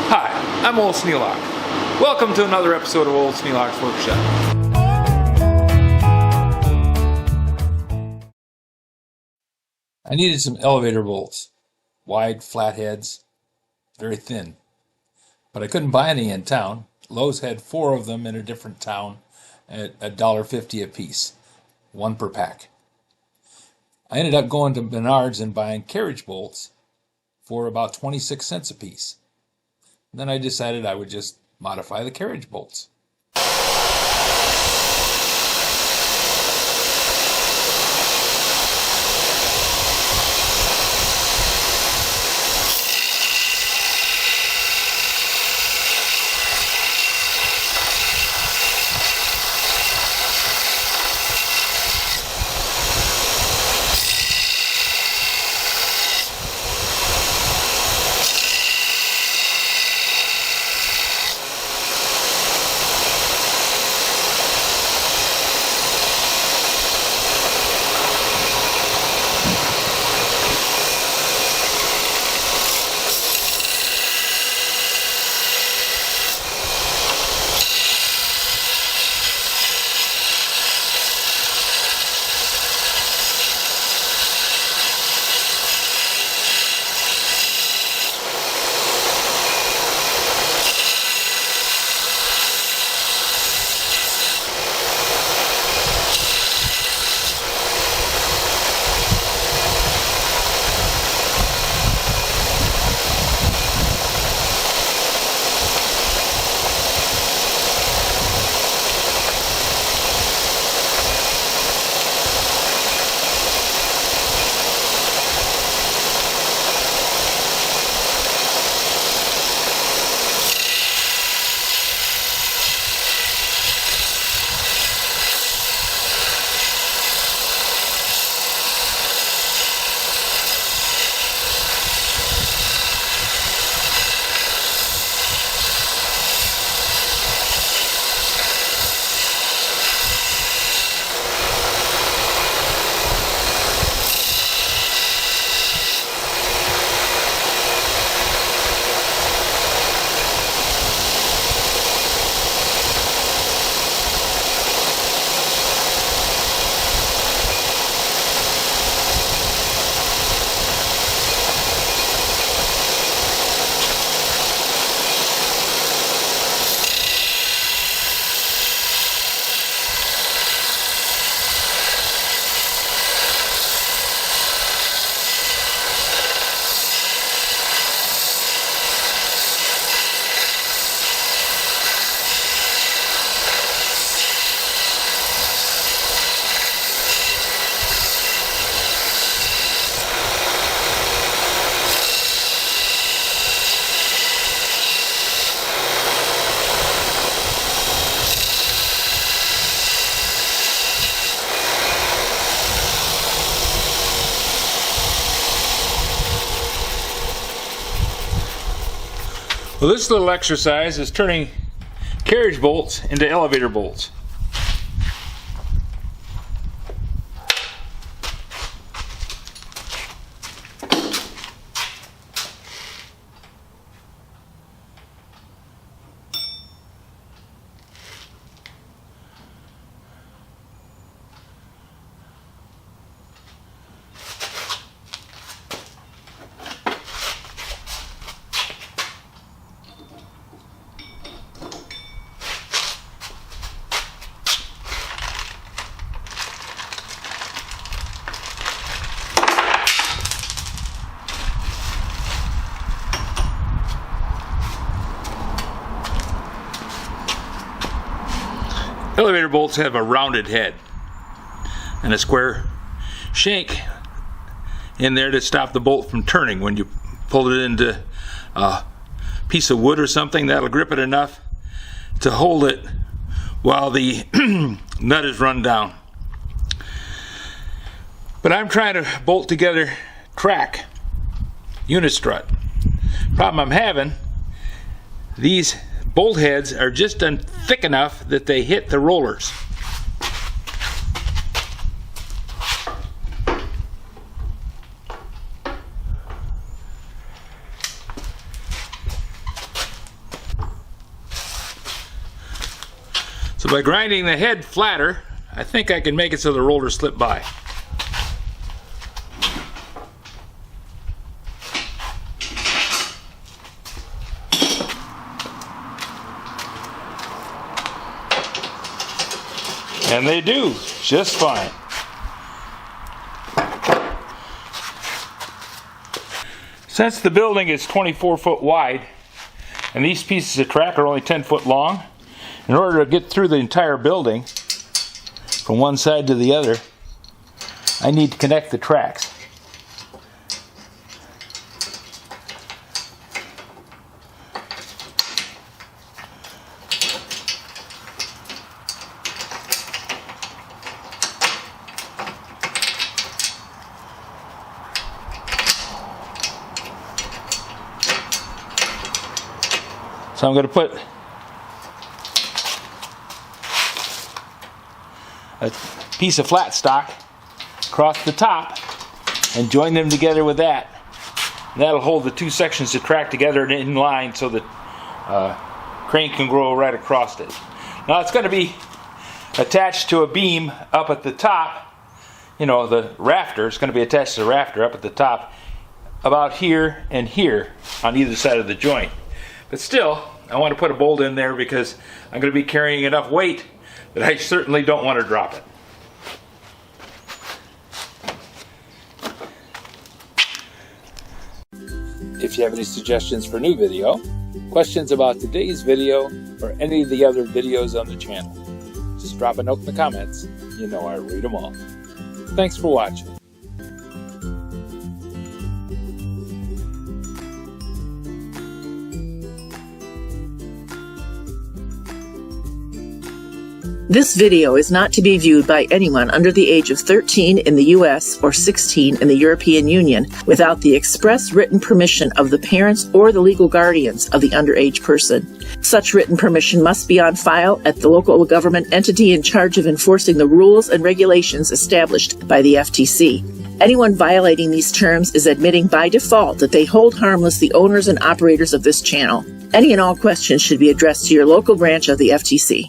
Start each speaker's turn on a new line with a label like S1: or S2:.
S1: Hi, I'm Old Sneelock. Welcome to another episode of Old Sneelock's Workshop. I needed some elevator bolts. Wide, flat heads, very thin. But I couldn't buy any in town. Lowe's had 4 of them in a different town at $1.50 a piece, 1 per pack. I ended up going to Menards and buying carriage bolts for about 26 cents a piece. Then I decided I would just modify the carriage bolts. Well, this little exercise is turning carriage bolts into elevator bolts. Elevator bolts have a rounded head and a square shank in there to stop the bolt from turning. When you pull it into a piece of wood or something, that'll grip it enough to hold it while the nut is run down. But I'm trying to bolt together crack Unistrut. Problem I'm having, these bolt heads are just thick enough that they hit the rollers. So by grinding the head flatter, I think I can make it so the rollers slip by. And they do just fine. Since the building is 24 foot wide and these pieces of track are only 10 foot long, in order to get through the entire building from one side to the other, I need to connect the tracks. So I'm going to put a piece of flat stock across the top and join them together with that. And that'll hold the two sections of track together and in line so that crane can go right across it. Now it's going to be attached to a beam up at the top. You know, the rafter is going to be attached to the rafter up at the top about here and here on either side of the joint. But still, I want to put a bolt in there because I'm going to be carrying enough weight that I certainly don't want to drop it. If you have any suggestions for new video, questions about today's video, or any of the other videos on the channel, just drop a note in the comments. You know I read them all. Thanks for watching.
S2: This video is not to be viewed by anyone under the age of 13 in the U.S. or 16 in the European Union without the express written permission of the parents or the legal guardians of the underage person. Such written permission must be on file at the local government entity in charge of enforcing the rules and regulations established by the FTC. Anyone violating these terms is admitting by default that they hold harmless the owners and operators of this channel. Any and all questions should be addressed to your local branch of the FTC.